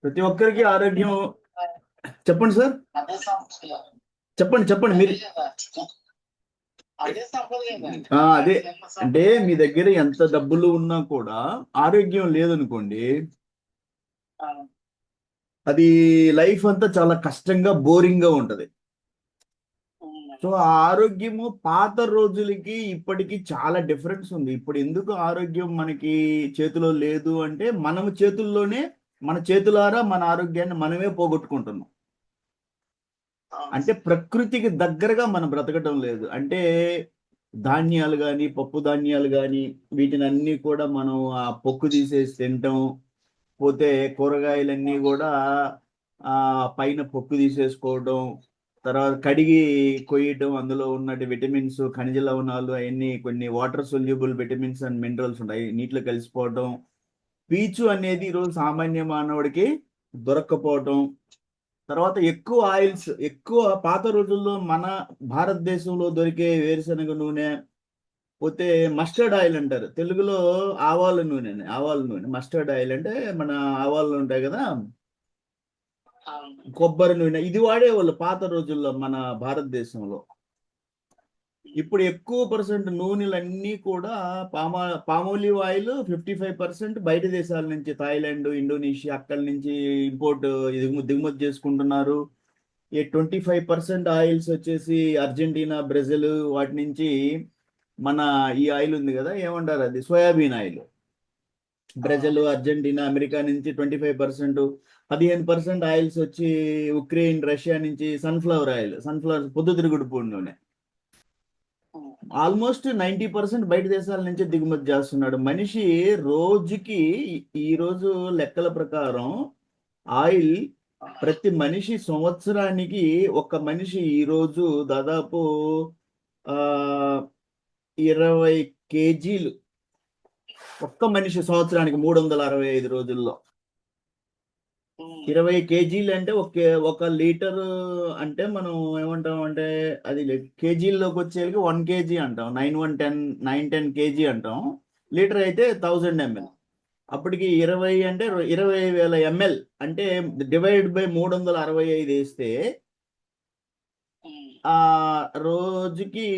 ప్రతి ఒక్కరికి ఆరోగ్యం. చెప్పండి సార్. చెప్పండి చెప్పండి మీరు. అదే అంటే మీ దగ్గర ఎంత డబ్బులు ఉన్నా కూడా ఆరోగ్యం లేదనుకోండి, అది లైఫ్ అంతా చాలా కష్టంగా బోరింగ్ గా ఉంటది. సో ఆ ఆరోగ్యము పాత రోజులకి ఇప్పటికి చాలా డిఫరెన్స్ ఉంది. ఇప్పుడు ఎందుకు ఆరోగ్యం మనకి చేతిలో లేదు అంటే, మనము చేతుల్లోనే మన చేతులారా మన ఆరోగ్యాన్ని మనమే పోగొట్టుకుంటున్నాం. అంటే ప్రకృతికి దగ్గరగా మనం బ్రతకటం లేదు. అంటే ధాన్యాలు కానీ, పప్పు ధాన్యాలు కానీ, వీటిని అన్ని కూడా మనం ఆ పొక్కు తీసేసి తింటాం. పోతే కూరగాయలన్నీ కూడా ఆ పైన పొక్కు తీసేసుకోవడం, తర్వాత కడిగి కొయ్యడం, అందులో ఉన్నటి విటమిన్స్, ఖనిజ లవణాలు అవన్నీ కొన్ని water soluble vitamins and minerals ఉంటాయి, నీటిలో కలిసిపోవడం. పీచు అనేది ఈరోజు సామాన్య మానవుడికి దొరక్కపోవటం. తర్వాత ఎక్కువ ఆయిల్స్, ఎక్కువ పాత రోజుల్లో మన భారతదేశంలో దొరికే వేరుశనగ నూనె, పోతే మస్టర్డ్ ఆయిల్ అంటారు తెలుగులో, ఆవాల నూనె. ఆవాల నూనె మస్టర్డ్ ఆయిల్ అంటే మన ఆవాలు ఉంటాయి కదా, కొబ్బరి నూనె, ఇది వాడేవాళ్ళు పాత రోజుల్లో మన భారతదేశంలో. ఇప్పుడు ఎక్కువ పర్సెంట్ నూనెలన్నీ కూడా పామోలివ్ ఆయిల్ 55% బయట దేశాల నుంచి, థాయిలాండ్, ఇండోనేషియా అక్కడి నుంచి ఇంపోర్ట్ దిగుమతి చేసుకుంటున్నారు. ఈ 25% ఆయిల్స్ వచ్చేసి అర్జెంటీనా, బ్రెజిల్ వాటి నుంచి మన ఈ ఆయిల్ ఉంది కదా, ఏమంటారు అది, soybean oil. Brazil, Argentina, America నుంచి 25%, 15% ఆయిల్స్ వచ్చి ఉక్రెయిన్, రష్యా నుంచి సన్ఫ్లవర్ ఆయిల్, సన్ఫ్లవర్ పొద్దుతిరుగుడు నూనె. ఆల్మోస్ట్ 90% బయట దేశాల నుంచి దిగుమతి చేస్తున్నాడు మనిషి. రోజుకి ఈ రోజు లెక్కల ప్రకారం ఆయిల్ ప్రతి మనిషి సంవత్సరానికి, ఒక మనిషి ఈ రోజు దాదాపు ఆ 20 కేజీలు, ఒక్క మనిషి సంవత్సరానికి 365 రోజుల్లో 20 కేజీలు అంటే ఒక లీటర్ అంటే మనం ఏమంటాం అంటే, అది కేజీల్లోకి వచ్చేకి 1 కేజీ అంటాం, 9 10 అంటాం. లీటర్ అయితే 1000 ml. అప్పటికి 20 అంటే 20,000 ml అంటే డివైడ్ బై 365 వేస్తే ఆ రోజుకి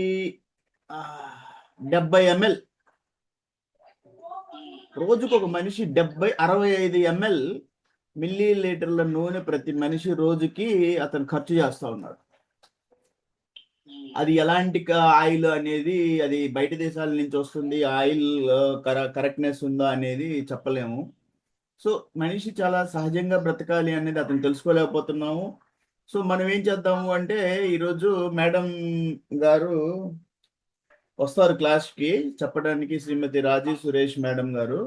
70 ml. రోజుకు ఒక మనిషి 65 ml మిల్లీ లీటర్ల నూనె ప్రతి మనిషి రోజుకి అతను ఖర్చు చేస్తా ఉన్నాడు. అది ఎలాంటి ఆయిల్ అనేది, అది బయట దేశాల నుంచి వస్తుంది, ఆయిల్ కరెక్ట్నెస్ ఉందా అనేది చెప్పలేము. సో మనిషి చాలా సహజంగా బ్రతకాలి అనేది అతను తెలుసుకోలేకపోతున్నాము. సో మనం ఏం చేద్దాము అంటే, ఈరోజు మేడం గారు వస్తారు క్లాస్కి చెప్పడానికి, శ్రీమతి రాజీ సురేష్ మేడం గారు.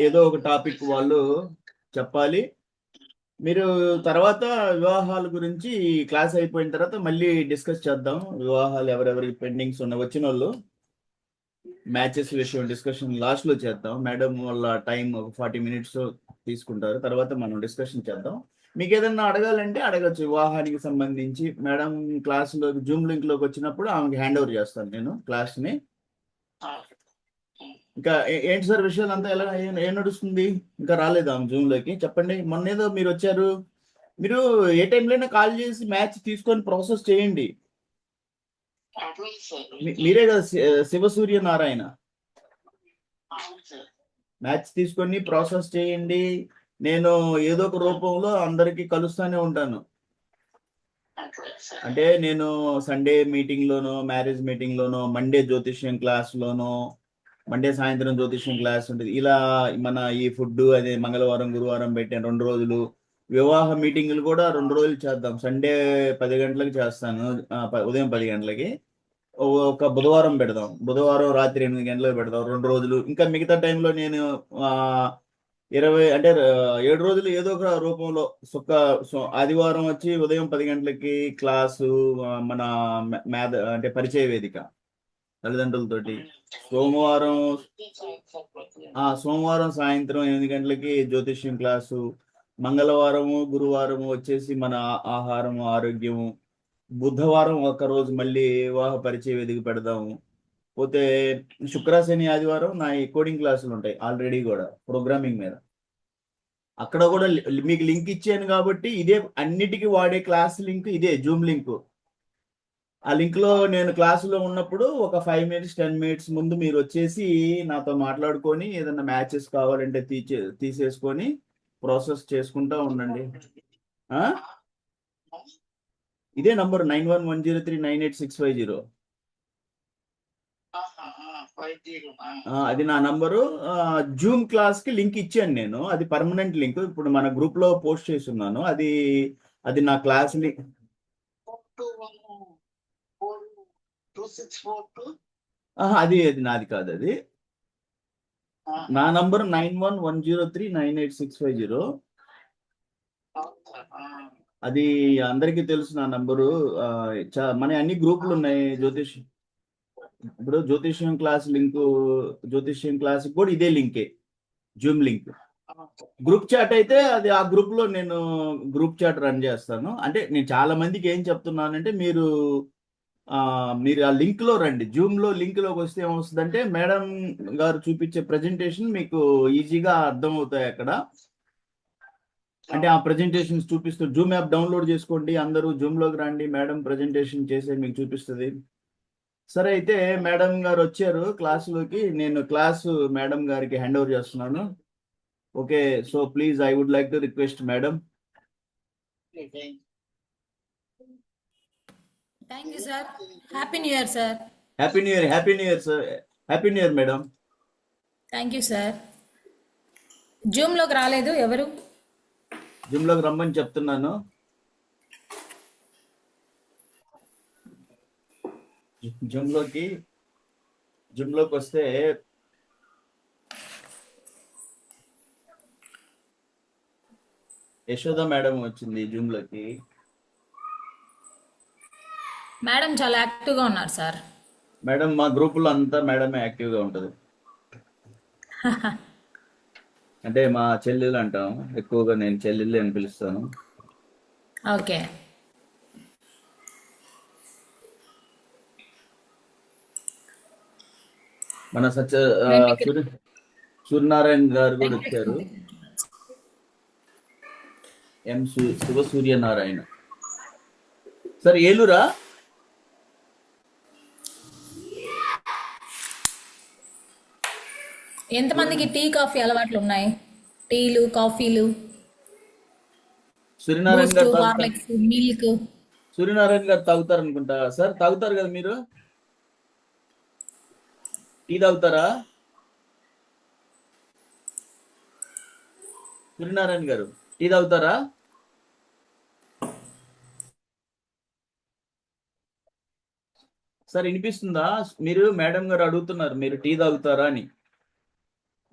ఏదో ఒక టాపిక్ వాళ్ళు చెప్పాలి. మీరు తర్వాత వివాహాల గురించి క్లాస్ అయిపోయిన తర్వాత మళ్ళీ డిస్కస్ చేద్దాం. వివాహాలు ఎవరెవరికి పెండింగ్స్ ఉన్న వచ్చిన వాళ్ళు మ్యాచెస్ విషయం డిస్కషన్ లాస్ట్ లో చేద్దాం. మేడం వాళ్ళ టైం ఒక 40 minutes తీసుకుంటారు, తర్వాత మనం డిస్కషన్ చేద్దాం. మీకు ఏదన్నా అడగాలంటే అడగచ్చు వివాహానికి సంబంధించి. మేడం క్లాస్లో జూమ్ లింక్ లోకి వచ్చినప్పుడు ఆమెకి హ్యాండ్ ఓవర్ చేస్తాను నేను క్లాస్ ని. ఇంకా ఏంటి సార్ విషయాలు అంతా ఎలా ఏం నడుస్తుంది? ఇంకా రాలేదు ఆమె జూమ్ లోకి. చెప్పండి, మొన్న ఏదో మీరు వచ్చారు. మీరు ఏ టైంలో కాల్ చేసి మ్యాచ్ తీసుకొని ప్రాసెస్ చేయండి. మీరే కదా శివసూర్య నారాయణ. మ్యాచ్ తీసుకొని ప్రాసెస్ చేయండి. నేను ఏదో ఒక రూపంలో అందరికి కలుస్తానే ఉంటాను. అంటే నేను సండే మీటింగ్ లోనో, మ్యారేజ్ మీటింగ్ లోనో, మండే జ్యోతిష్యం క్లాస్ లోనో, మండే సాయంత్రం జ్యోతిష్యం క్లాస్ ఉంటుంది. ఇలా మన ఈ ఫుడ్ అదే మంగళవారం, గురువారం పెట్టాను 2 రోజులు. వివాహ మీటింగులు కూడా 2 రోజులు చేద్దాం. సండే 10 గంటలకు చేస్తాను, ఉదయం 10 గంటలకి. ఒక బుధవారం పెడదాం, బుధవారం రాత్రి 8 గంటలకు పెడదాం 2 రోజులు. ఇంకా మిగతా టైంలో నేను 20 అంటే 7 రోజులు ఏదో ఒక రూపంలో ఆదివారం వచ్చి ఉదయం 10 గంటలకి క్లాసు, మన అంటే పరిచయ వేదిక తల్లిదండ్రులతోటి. సోమవారం సోమవారం సాయంత్రం 8 గంటలకి జ్యోతిష్యం క్లాసు. మంగళవారము, గురువారము వచ్చేసి మన ఆహారము, ఆరోగ్యము. బుధవారం ఒక రోజు మళ్ళీ వివాహ పరిచయ వేదిక పెడదాము. పోతే శుక్ర శని ఆదివారం నా ఈ కోడింగ్ క్లాసులు ఉంటాయి ఆల్రెడీ కూడా ప్రోగ్రామింగ్ మీద. అక్కడ కూడా మీకు లింక్ ఇచ్చాను కాబట్టి ఇదే అన్నిటికీ వాడే క్లాస్ లింక్ ఇదే జూమ్ లింక్. ఆ లింక్ లో నేను క్లాసులో ఉన్నప్పుడు ఒక 5 minutes 10 minutes ముందు మీరు వచ్చేసి నాతో మాట్లాడుకొని ఏదైనా మ్యాచెస్ కావాలంటే తీసేసుకొని ప్రాసెస్ చేసుకుంటా ఉండండి. ఇదే నంబర్ 9110398650. అది నా నంబరు. జూమ్ క్లాస్ కి లింక్ ఇచ్చాను నేను, అది పర్మనెంట్ లింక్. ఇప్పుడు మన గ్రూప్ లో పోస్ట్ చేస్తున్నాను. అది నా క్లాస్ లింక్. అది నాది కాదు. అది నా నంబర్ 9110398650. అది అందరికీ తెలుసు నా నంబరు. మన అన్ని గ్రూపులు ఉన్నాయి. ఇప్పుడు జ్యోతిష్యం క్లాస్ కూడా ఇదే లింకే, జూమ్ లింక్. గ్రూప్ చాట్ అయితే అది ఆ గ్రూప్ లో నేను గ్రూప్ చాట్ రన్ చేస్తాను. అంటే నేను చాలా మందికి ఏం చెప్తున్నానంటే మీరు ఆ లింక్ లో రండి. జూమ్ లో లింక్ లోకి వస్తే ఏమొస్తుందంటే మేడం గారు చూపించే ప్రెజెంటేషన్ మీకు ఈజీగా అర్థం అవుతాయి అక్కడ. అంటే ఆ ప్రెజెంటేషన్స్ చూపిస్తూ జూమ్ యాప్ డౌన్లోడ్ చేసుకోండి, అందరూ జూమ్ లోకి రండి, మేడం ప్రెజెంటేషన్ చేసే మీకు చూపిస్తుంది. సరే, అయితే మేడం గారు వచ్చారు క్లాసులోకి. నేను క్లాసు మేడం గారికి హ్యాండ్ ఓవర్ చేస్తున్నాను. Okay, so please I would like to request madam. Thank you sir. Happy new year sir. Happy new year. Happy new year sir. Happy new year madam. Thank you sir. జూమ్లోకి రాలేదు ఎవరు? జూమ్లోకి రమ్మని చెప్తున్నాను. జూమ్లోకి వస్తే Yashoda madam వచ్చింది జూమ్లోకి. Madam చాలా యాక్టివ్గా ఉన్నారు సార్. మేడం మా గ్రూపులో అంతా మేడమే యాక్టివ్గా ఉంటుంది. అంటే మా చెల్లెలు అంటాం ఎక్కువగా, నేను చెల్లెలు అని పిలుస్తాను. ఓకే. మన సూర్యనారాయణ గారు కూడా వచ్చారు. శివ సూర్యనారాయణ సార్, ఏలూరా? ఎంతమందికి టీ కాఫీ అలవాట్లు ఉన్నాయి? టీలు కాఫీలు, సూర్యనారాయణ గారు మిల్క్. సూర్యనారాయణ గారు తాగుతారు అనుకుంటా సార్. తాగుతారు కదా మీరు? టీ తాగుతారా సూర్యనారాయణ గారు? టీ తాగుతారా? సార్ వినిపిస్తుందా? మీరు మేడం గారు అడుగుతున్నారు మీరు టీ తాగుతారా అని.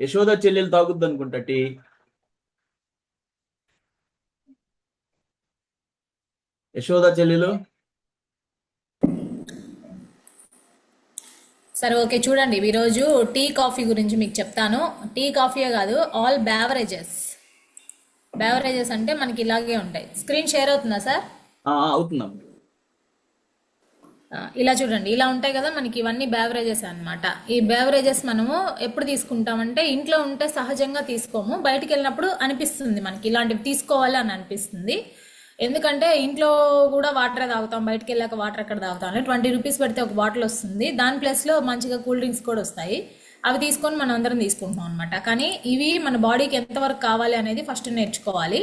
యశోద చెల్లెలు తాగుద్ది అనుకుంటా టీ. యశోద చెల్లెలు. సరే, ఓకే. చూడండి, ఈరోజు టీ కాఫీ గురించి మీకు చెప్తాను. టీ కాఫీయే కాదు, ఆల్ బ్యావరేజెస్. బ్యావరేజెస్ అంటే మనకి ఇలాగే ఉంటాయి. స్క్రీన్ షేర్ అవుతుందా సార్? అవుతున్నాం. ఇలా చూడండి, ఇలా ఉంటాయి కదా మనకి. ఇవన్నీ బ్యావరేజెస్ అన్నమాట. ఈ బ్యావరేజెస్ మనము ఎప్పుడు తీసుకుంటామంటే ఇంట్లో ఉంటే సహజంగా తీసుకోము, బయటికి వెళ్ళినప్పుడు అనిపిస్తుంది మనకి ఇలాంటివి తీసుకోవాలి అని అనిపిస్తుంది. ఎందుకంటే ఇంట్లో కూడా వాటర్ తాగుతాం, బయటికి వెళ్ళాక వాటర్ ఎక్కడ తాగుతాం అంటే 20 రూపీస్ పెడితే ఒక బాటిల్ వస్తుంది. దాని ప్లేస్లో మంచిగా కూల్ డ్రింక్స్ కూడా వస్తాయి. అవి తీసుకొని మనం అందరం తీసుకుంటాం అనమాట. కానీ ఇవి మన బాడీకి ఎంతవరకు కావాలి అనేది ఫస్ట్ నేర్చుకోవాలి.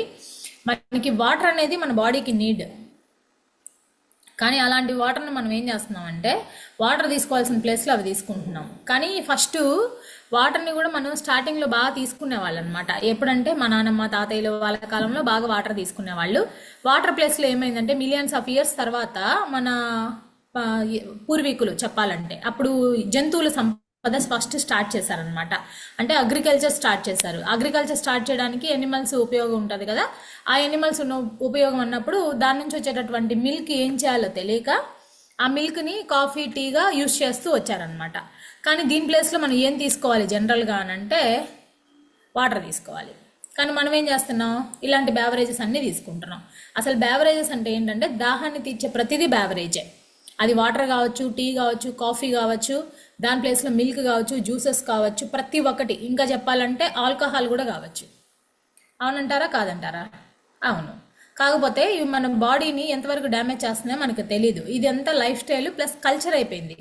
మనకి వాటర్ అనేది మన బాడీకి నీడ్. కానీ అలాంటి వాటర్ని మనం ఏం చేస్తున్నామంటే వాటర్ తీసుకోవాల్సిన ప్లేస్లో అవి తీసుకుంటున్నాం. కానీ ఫస్ట్ వాటర్ని కూడా మనం స్టార్టింగ్లో బాగా తీసుకునేవాళ్ళు అనమాట. ఎప్పుడంటే మా నాన్నమ్మ తాతయ్యలు వాళ్ళ కాలంలో బాగా వాటర్ తీసుకునేవాళ్ళు. వాటర్ ప్లేస్లో ఏమైందంటే మిలియన్స్ ఆఫ్ ఇయర్స్ తర్వాత మన పూర్వీకులు చెప్పాలంటే అప్పుడు జంతువుల సంపద ఫస్ట్ స్టార్ట్ చేశారనమాట. అంటే అగ్రికల్చర్ స్టార్ట్ చేశారు. అగ్రికల్చర్ స్టార్ట్ చేయడానికి ఎనిమల్స్ ఉపయోగం ఉంటుంది కదా. ఆ ఎనిమల్స్ ఉన్న ఉపయోగం అన్నప్పుడు దాని నుంచి వచ్చేటటువంటి మిల్క్ ఏం చేయాలో తెలియక ఆ మిల్క్ని కాఫీ టీగా యూస్ చేస్తూ వచ్చారనమాట. కానీ దీని ప్లేస్లో మనం ఏం తీసుకోవాలి జనరల్గా అని అంటే వాటర్ తీసుకోవాలి. కానీ మనం ఏం చేస్తున్నాం, ఇలాంటి బ్యావరేజెస్ అన్నీ తీసుకుంటున్నాం. అసలు బ్యావరేజెస్ అంటే ఏంటంటే దాహాన్ని తీర్చే ప్రతిదీ బ్యావరేజే. అది వాటర్ కావచ్చు, టీ కావచ్చు, కాఫీ కావచ్చు, దాని ప్లేస్లో మిల్క్ కావచ్చు, జ్యూసెస్ కావచ్చు, ప్రతి ఒక్కటి. ఇంకా చెప్పాలంటే ఆల్కహాల్ కూడా కావచ్చు. అవునంటారా కాదంటారా? అవును. కాకపోతే ఇవి మన బాడీని ఎంతవరకు డ్యామేజ్ చేస్తున్నాయో మనకు తెలియదు. ఇది అంతా లైఫ్ స్టైల్ ప్లస్ కల్చర్ అయిపోయింది.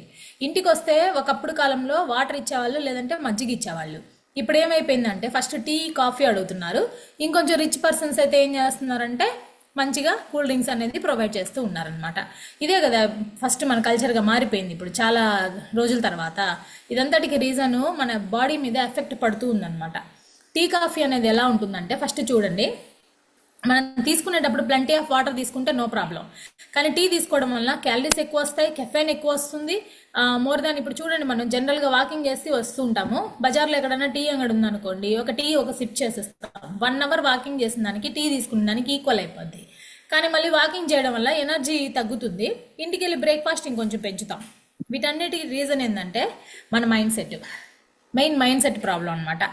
ఇంటికి వస్తే ఒకప్పుడు కాలంలో వాటర్ ఇచ్చేవాళ్ళు, లేదంటే మజ్జిగ ఇచ్చేవాళ్ళు. ఇప్పుడు ఏమైపోయిందంటే ఫస్ట్ టీ, కాఫీ అడుగుతున్నారు. ఇంకొంచెం రిచ్ పర్సన్స్ అయితే ఏం చేస్తున్నారంటే మంచిగా కూల్ డ్రింక్స్ అనేది ప్రొవైడ్ చేస్తూ ఉన్నారనమాట. ఇదే కదా ఫస్ట్ మన కల్చర్గా మారిపోయింది ఇప్పుడు చాలా రోజుల తర్వాత. ఇదంతటికి రీజను మన బాడీ మీద ఎఫెక్ట్ పడుతూ ఉందన్నమాట. టీ, కాఫీ అనేది ఎలా ఉంటుందంటే ఫస్ట్ చూడండి, మనం తీసుకునేటప్పుడు ప్లంటీ ఆఫ్ వాటర్ తీసుకుంటే నో ప్రాబ్లం. కానీ టీ తీసుకోవడం వల్ల క్యాలరీస్ ఎక్కువ వస్తాయి, కెఫైన్ ఎక్కువ వస్తుంది. మోర్ దాన్ ఇప్పుడు చూడండి, మనం జనరల్గా వాకింగ్ చేసి వస్తూ ఉంటాము. బజార్లో ఎక్కడైనా టీ అంగడి ఉందనుకోండి, ఒక టీ ఒక సిప్ చేసేస్తాం. 1 అవర్ వాకింగ్ చేసిన దానికి టీ తీసుకున్న దానికి ఈక్వల్ అయిపోద్ది. కానీ మళ్ళీ వాకింగ్ చేయడం వల్ల ఎనర్జీ తగ్గుతుంది. ఇంటికి వెళ్ళి బ్రేక్ఫాస్ట్ ఇంకొంచెం పెంచుతాం. వీటన్నిటికి రీజన్ ఏంటంటే మన మైండ్ సెట్ ప్రాబ్లం అనమాట.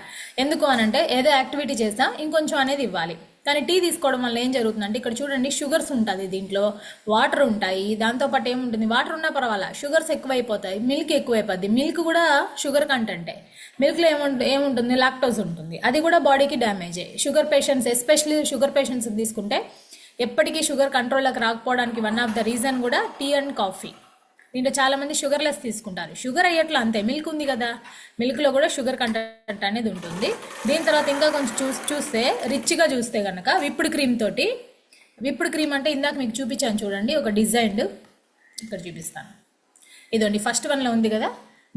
ఎందుకు అనంటే ఏదో యాక్టివిటీ చేస్తా ఇంకొంచెం అనేది ఇవ్వాలి. కానీ టీ తీసుకోవడం వల్ల ఏం జరుగుతుందంటే ఇక్కడ చూడండి, షుగర్స్ ఉంటుంది, దీంట్లో వాటర్ ఉంటాయి. దాంతోపాటు ఏముంటుంది, వాటర్ ఉన్నా పర్వాలా, షుగర్స్ ఎక్కువైపోతాయి, మిల్క్ ఎక్కువైపోద్ది. మిల్క్ కూడా షుగర్ కంటెంటే. మిల్క్లో ఏముంటుంది, లాక్టోజ్ ఉంటుంది. అది కూడా బాడీకి డ్యామేజే. Sugar patients, especially sugar patients తీసుకుంటే ఎప్పటికీ షుగర్ కంట్రోల్లోకి రాకపోవడానికి వన్ ఆఫ్ ద రీజన్ కూడా టీ అండ్ కాఫీ. దీంట్లో చాలా మంది షుగర్లెస్ తీసుకుంటారు. షుగర్ అయ్యట్లా అంతే, మిల్క్ ఉంది కదా, మిల్క్లో కూడా షుగర్ కంటెంట్ అనేది ఉంటుంది. దీని తర్వాత ఇంకా కొంచెం చూస్తే రిచ్గా చూస్తే కనుక విప్పుడు క్రీమ్ తోటి, విప్పుడు క్రీమ్ అంటే ఇందాక మీకు చూపించాను చూడండి, ఒక డిజైన్ ఇక్కడ చూపిస్తాను. ఇదండి ఫస్ట్ వన్లో ఉంది కదా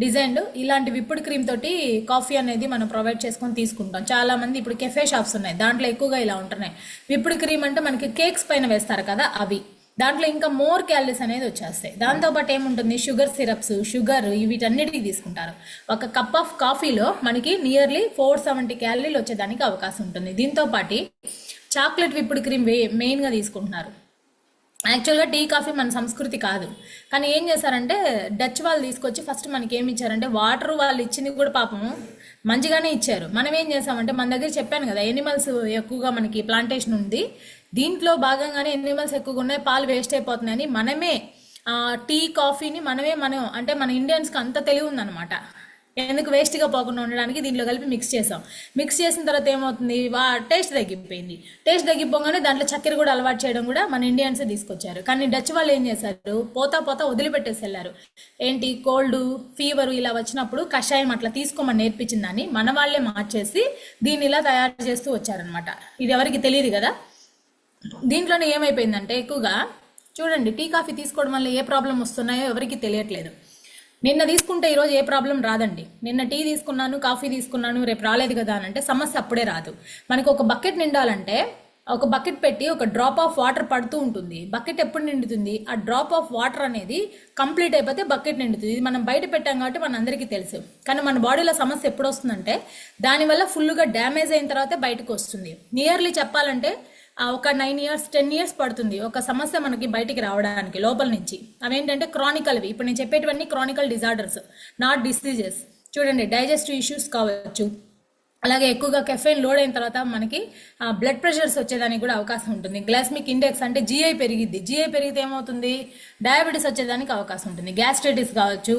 డిజైన్. ఇలాంటి విప్పుడు క్రీమ్ తోటి కాఫీ అనేది మనం ప్రొవైడ్ చేసుకొని తీసుకుంటాం. చాలా మంది ఇప్పుడు కెఫే షాప్స్ ఉన్నాయి, దాంట్లో ఎక్కువగా ఇలా ఉంటున్నాయి. విప్పుడు క్రీమ్ అంటే మనకి కేక్స్ పైన వేస్తారు కదా అవి. దాంట్లో ఇంకా మోర్ క్యాలరీస్ అనేది వచ్చేస్తాయి. దాంతోపాటు ఏముంటుంది, షుగర్ సిరప్స్, షుగర్, వీటన్నిటికీ తీసుకుంటారు. ఒక కప్ ఆఫ్ కాఫీలో మనకి నియర్లీ 470 క్యాలరీలు వచ్చేదానికి అవకాశం ఉంటుంది. దీంతోపాటు చాక్లెట్ విప్పుడు క్రీమ్ మెయిన్గా తీసుకుంటున్నారు. యాక్చువల్గా టీ, కాఫీ మన సంస్కృతి కాదు. కానీ ఏం చేశారంటే డచ్ వాళ్ళు తీసుకొచ్చి ఫస్ట్ మనకి ఏమి ఇచ్చారంటే వాటర్, వాళ్ళు ఇచ్చింది కూడా పాపము మంచిగానే ఇచ్చారు. మనం ఏం చేసామంటే మన దగ్గర చెప్పాను కదా ఎనిమల్స్ ఎక్కువగా మనకి ప్లాంటేషన్ ఉంది, దీంట్లో భాగంగానే ఎనిమల్స్ ఎక్కువగా ఉన్నాయి, పాలు వేస్ట్ అయిపోతున్నాయని మనమే టీ, కాఫీని మనం అంటే మన ఇండియన్స్కి అంత తెలివి ఉందన్నమాట. ఎందుకు వేస్ట్గా పోకుండా ఉండడానికి దీంట్లో కలిపి మిక్స్ చేసాం. మిక్స్ చేసిన తర్వాత ఏమవుతుంది, టేస్ట్ తగ్గిపోయింది. టేస్ట్ తగ్గిపోగానే దాంట్లో చక్కెర కూడా అలవాటు చేయడం కూడా మన ఇండియన్సే తీసుకొచ్చారు. కానీ డచ్ వాళ్ళు ఏం చేశారు, పోతా వదిలిపెట్టేసి వెళ్ళారు. ఏంటి, కోల్డ్, ఫీవర్ ఇలా వచ్చినప్పుడు కషాయం అట్లా తీసుకోమని నేర్పించిన దాన్ని మన వాళ్ళే మార్చేసి దీన్ని ఇలా తయారు చేస్తూ వచ్చారనమాట. ఇది ఎవరికి తెలియదు కదా. దీంట్లోనే ఏమైపోయిందంటే ఎక్కువగా చూడండి, టీ, కాఫీ తీసుకోవడం వల్ల ఏ ప్రాబ్లం వస్తున్నాయో ఎవరికి తెలియట్లేదు. నిన్న తీసుకుంటే ఈరోజు ఏ ప్రాబ్లం రాదండి. నిన్న టీ తీసుకున్నాను, కాఫీ తీసుకున్నాను, రేపు రాలేదు కదా అని అంటే సమస్య అప్పుడే రాదు. మనకు ఒక బకెట్ నిండాలంటే ఒక బకెట్ పెట్టి ఒక డ్రాప్ ఆఫ్ వాటర్ పడుతూ ఉంటుంది. బకెట్ ఎప్పుడు నిండుతుంది, ఆ డ్రాప్ ఆఫ్ వాటర్ అనేది కంప్లీట్ అయిపోతే బకెట్ నిండుతుంది. ఇది మనం బయట పెట్టాం కాబట్టి మన అందరికీ తెలుసు. కానీ మన బాడీలో సమస్య ఎప్పుడు వస్తుందంటే దానివల్ల ఫుల్గా డ్యామేజ్ అయిన తర్వాతే బయటకు వస్తుంది. నియర్లీ చెప్పాలంటే ఒక 9 years 10 years పడుతుంది ఒక సమస్య మనకి బయటికి రావడానికి లోపల నుంచి. అవేంటంటే క్రానికల్వి. ఇప్పుడు నేను చెప్పేటివన్నీ క్రానికల్ డిజార్డర్స్, నాట్ డిసీజెస్. చూడండి, డైజెస్టివ్ ఇష్యూస్ కావచ్చు, అలాగే ఎక్కువగా కెఫైన్ లోడ్ అయిన తర్వాత మనకి బ్లడ్ ప్రెషర్స్ వచ్చేదానికి కూడా అవకాశం ఉంటుంది. గ్లైసెమిక్ ఇండెక్స్ అంటే జిఐ పెరిగిద్ది. జిఐ పెరిగితే ఏమవుతుంది, డయాబెటీస్ వచ్చేదానికి అవకాశం ఉంటుంది. గ్యాస్ట్రైటిస్ కావచ్చు,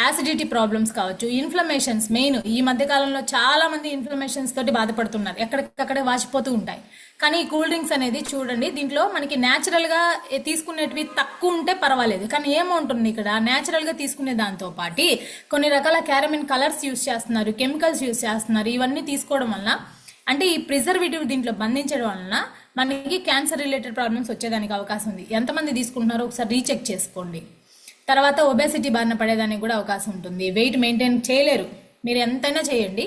యాసిడిటీ ప్రాబ్లమ్స్ కావచ్చు, ఇన్ఫ్లమేషన్స్. మెయిన్ ఈ మధ్య కాలంలో చాలా మంది ఇన్ఫ్లమేషన్స్ తోటి బాధపడుతున్నారు, ఎక్కడికక్కడే వాచిపోతూ ఉంటాయి. కానీ ఈ కూల్ డ్రింక్స్ అనేది చూడండి, దీంట్లో మనకి న్యాచురల్గా తీసుకునేటివి తక్కువ ఉంటే పర్వాలేదు. కానీ ఏముంటుంది ఇక్కడ, న్యాచురల్గా తీసుకునే దాంతో పాటు కొన్ని రకాల క్యారమిన్ కలర్స్ యూస్ చేస్తున్నారు, కెమికల్స్ యూస్ చేస్తున్నారు. ఇవన్నీ తీసుకోవడం వల్ల అంటే ఈ ప్రిజర్వేటివ్ దీంట్లో బంధించడం వలన మనకి క్యాన్సర్ రిలేటెడ్ ప్రాబ్లమ్స్ వచ్చేదానికి అవకాశం ఉంది. ఎంతమంది తీసుకుంటున్నారో ఒకసారి రీచెక్ చేసుకోండి. తర్వాత ఒబేసిటీ బారిన పడేదానికి కూడా అవకాశం ఉంటుంది. వెయిట్ మెయింటైన్ చేయలేరు, మీరు ఎంతైనా చేయండి,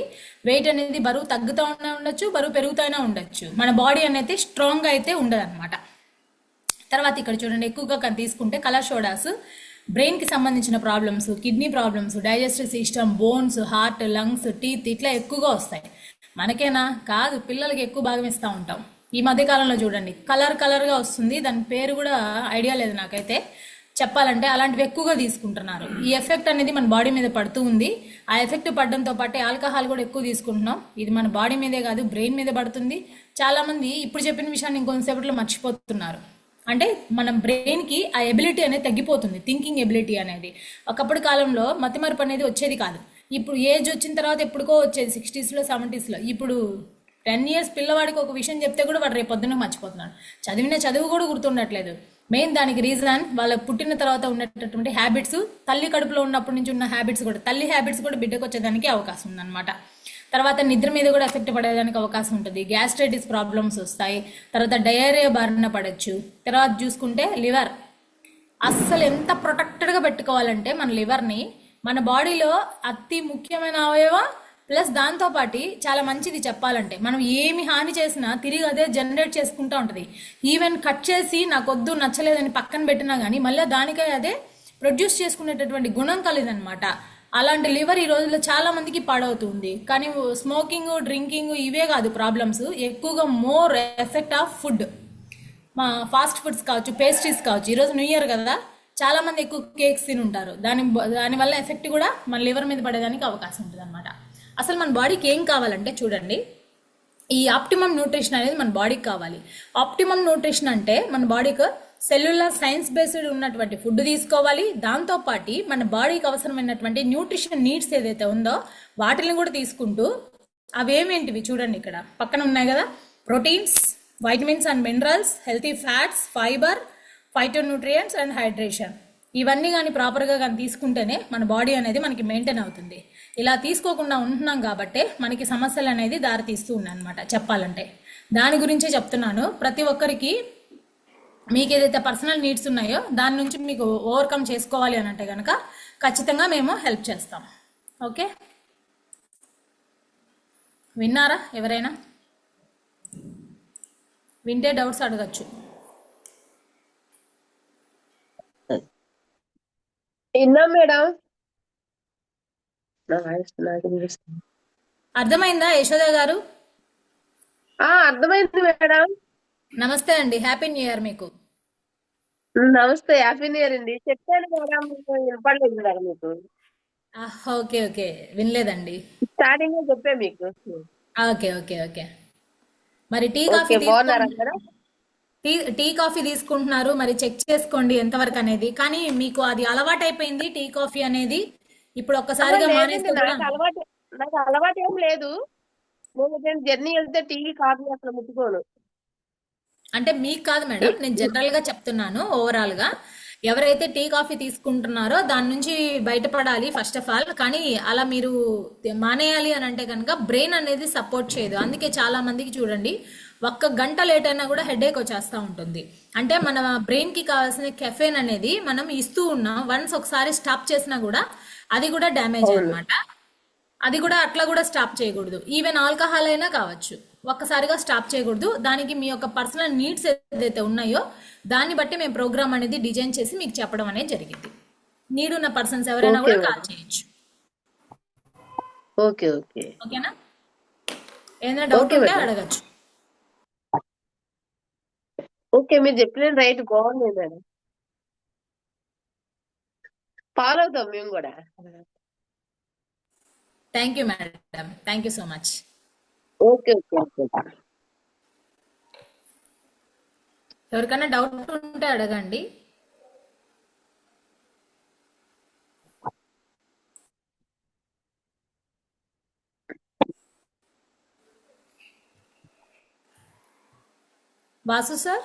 వెయిట్ అనేది బరువు తగ్గుతూ ఉండొచ్చు, బరువు పెరుగుతూనే ఉండొచ్చు. మన బాడీ అనేది స్ట్రాంగ్గా అయితే ఉండదు అనమాట. తర్వాత ఇక్కడ చూడండి, ఎక్కువగా తీసుకుంటే కలర్ సోడాస్ బ్రెయిన్కి సంబంధించిన problems, kidney problems, digestive system, bones, heart, lungs, teeth ఇట్లా ఎక్కువగా వస్తాయి. మనకేనా కాదు, పిల్లలకి ఎక్కువ భాగం ఇస్తూ ఉంటాం. ఈ మధ్యకాలంలో చూడండి కలర్గా వస్తుంది, దాని పేరు కూడా ఐడియా లేదు నాకైతే చెప్పాలంటే. అలాంటివి ఎక్కువగా తీసుకుంటున్నారు. ఈ ఎఫెక్ట్ అనేది మన బాడీ మీద పడుతూ ఉంది. ఆ ఎఫెక్ట్ పడడంతో పాటు ఆల్కహాల్ కూడా ఎక్కువ తీసుకుంటున్నాం. ఇది మన బాడీ మీదే కాదు, బ్రెయిన్ మీద పడుతుంది. చాలామంది ఇప్పుడు చెప్పిన విషయాన్ని ఇంకొంతసేపట్లో మర్చిపోతున్నారు. అంటే మనం బ్రెయిన్కి ఆ ఎబిలిటీ అనేది తగ్గిపోతుంది, థింకింగ్ ఎబిలిటీ అనేది. ఒకప్పటి కాలంలో మతిమరుపు అనేది వచ్చేది కాదు. ఇప్పుడు ఏజ్ వచ్చిన తర్వాత ఎప్పుడుకో వచ్చేది, 60స్లో 70స్లో. ఇప్పుడు 10 ఇయర్స్ పిల్లవాడికి ఒక విషయం చెప్తే కూడా వాడు రేపు పొద్దున్న మర్చిపోతున్నాడు. చదివిన చదువు కూడా గుర్తుండట్లేదు. మెయిన్ దానికి రీజన్ వాళ్ళ పుట్టిన తర్వాత ఉన్నటువంటి హ్యాబిట్స్, తల్లి కడుపులో ఉన్నప్పటి నుంచి ఉన్న హ్యాబిట్స్ కూడా, తల్లి హ్యాబిట్స్ కూడా బిడ్డకు వచ్చేదానికి అవకాశం ఉందన్నమాట. తర్వాత నిద్ర మీద కూడా ఎఫెక్ట్ పడేదానికి అవకాశం ఉంటుంది. గ్యాస్ట్రైటిస్ ప్రాబ్లమ్స్ వస్తాయి. తర్వాత డయేరియా బారిన పడవచ్చు. తర్వాత చూసుకుంటే లివర్, అస్సలు ఎంత ప్రొటెక్టెడ్గా పెట్టుకోవాలంటే మన లివర్ని, మన బాడీలో అతి ముఖ్యమైన అవయవం. ప్లస్ దాంతోపాటు చాలా మంచిది చెప్పాలంటే, మనం ఏమి హాని చేసినా తిరిగి అదే జనరేట్ చేసుకుంటూ ఉంటుంది. ఈవెన్ కట్ చేసి నాకు వద్దు నచ్చలేదని పక్కన పెట్టినా కానీ మళ్ళీ దానికై అదే ప్రొడ్యూస్ చేసుకునేటటువంటి గుణం కలిదనమాట. అలాంటి లివర్ ఈ రోజుల్లో చాలా మందికి పాడవుతుంది. కానీ స్మోకింగ్, డ్రింకింగ్ ఇవే కాదు ప్రాబ్లమ్స్, ఎక్కువగా మోర్ ఎఫెక్ట్ ఆఫ్ ఫుడ్. మా ఫాస్ట్ ఫుడ్స్ కావచ్చు, పేస్ట్రీస్ కావచ్చు. ఈరోజు న్యూ ఇయర్ కదా, చాలా మంది ఎక్కువ కేక్స్ తిని ఉంటారు. దానివల్ల ఎఫెక్ట్ కూడా మన లివర్ మీద పడేదానికి అవకాశం ఉంటుంది అనమాట. అసలు మన బాడీకి ఏం కావాలంటే చూడండి, ఈ ఆప్టిమమ్ న్యూట్రిషన్ అనేది మన బాడీకి కావాలి. ఆప్టిమమ్ న్యూట్రిషన్ అంటే మన బాడీకి సెల్యులర్ సైన్స్ బేస్డ్ ఉన్నటువంటి ఫుడ్ తీసుకోవాలి. దాంతోపాటు మన బాడీకి అవసరమైనటువంటి న్యూట్రిషన్ నీడ్స్ ఏదైతే ఉందో వాటిని కూడా తీసుకుంటూ, అవేమేంటివి చూడండి ఇక్కడ పక్కన ఉన్నాయి కదా, proteins, vitamins and minerals, healthy fats, fibre, phytonutrients and hydration. ఇవన్నీ కానీ ప్రాపర్గా కానీ తీసుకుంటేనే మన బాడీ అనేది మనకి మెయింటైన్ అవుతుంది. ఇలా తీసుకోకుండా ఉంటున్నాం కాబట్టే మనకి సమస్యలు అనేది దారితీస్తూ ఉన్నాయి అనమాట చెప్పాలంటే. దాని గురించే చెప్తున్నాను. ప్రతి ఒక్కరికి మీకు ఏదైతే పర్సనల్ నీడ్స్ ఉన్నాయో దాని నుంచి మీకు ఓవర్కమ్ చేసుకోవాలి అని అంటే కనుక ఖచ్చితంగా మేము హెల్ప్ చేస్తాం. ఓకే, విన్నారా? ఎవరైనా వింటే డౌట్స్ అడగచ్చు. విన్నా మేడం. నా వాయిస్ నాకు వినిపిస్తుంది. అర్థమైందా యశోద గారు? అర్థమైంది మేడం. నమస్తే అండి, హ్యాపీ న్యూ ఇయర్ మీకు. నమస్తే, హ్యాపీ న్యూ ఇయర్ అండి. చెప్పాను మేడం, మీకు వినపడలేదు మేడం. మీకు ఓకే ఓకే, వినలేదండి. స్టార్టింగ్ లో చెప్పా మీకు. Okay okay okay. మరి టీ ఓకే, కాఫీ బాగున్నారా మేడం? టీ కాఫీ తీసుకుంటున్నారు, మరి చెక్ చేసుకోండి ఎంతవరకు అనేది. కానీ మీకు అది అలవాటు అయిపోయింది టీ కాఫీ అనేది, ఇప్పుడు ఒక్కసారిగా లేదండి, మానేస్తే కూడా. నాకు అలవాటు ఏం లేదు. నేను జర్నీ వెళ్తే టీ కాఫీ అసలు ముట్టుకోను. అంటే మీకు కాదు మేడం, నేను జనరల్ గా చెప్తున్నాను. ఓవరాల్ గా ఎవరైతే టీ కాఫీ తీసుకుంటున్నారో దాని నుంచి బయటపడాలి ఫస్ట్ ఆఫ్ ఆల్. కానీ అలా మీరు మానేయాలి అని అంటే కనుక బ్రెయిన్ అనేది సపోర్ట్ చేయదు. అందుకే చాలా మందికి చూడండి, 1 గంట లేట్ అయినా కూడా హెడేక్ వచ్చేస్తూ ఉంటుంది. అంటే మన బ్రెయిన్ కి కావాల్సిన కెఫెన్ అనేది మనం ఇస్తూ ఉన్నాం. వన్స్ ఒకసారి స్టాప్ చేసినా కూడా అది కూడా డ్యామేజ్ అన్నమాట. అది కూడా అట్లా కూడా స్టాప్ చేయకూడదు. ఈవెన్ ఆల్కహాల్ అయినా కావచ్చు, ఒక్కసారిగా స్టాప్ చేయకూడదు. దానికి మీ యొక్క పర్సనల్ నీడ్స్ ఏదైతే ఉన్నాయో దాన్ని బట్టి మేము ప్రోగ్రామ్ అనేది డిజైన్ చేసి మీకు చెప్పడం అనేది జరిగింది. నీడ్ ఉన్న పర్సన్స్ ఎవరైనా కూడా కాల్ చేయొచ్చు. ఓకే ఓకే ఓకేనా? ఏదైనా డౌట్ ఉంటే అడగచ్చు. ఓకే, మీరు చెప్పిన రైట్, బాగుంది మేడం. ఫాలో అవుతాం మేము కూడా. Thank you madam, thank you so much. Okay okay okay. ఎవరికైనా డౌట్ ఉంటే అడగండి. వాసు సార్,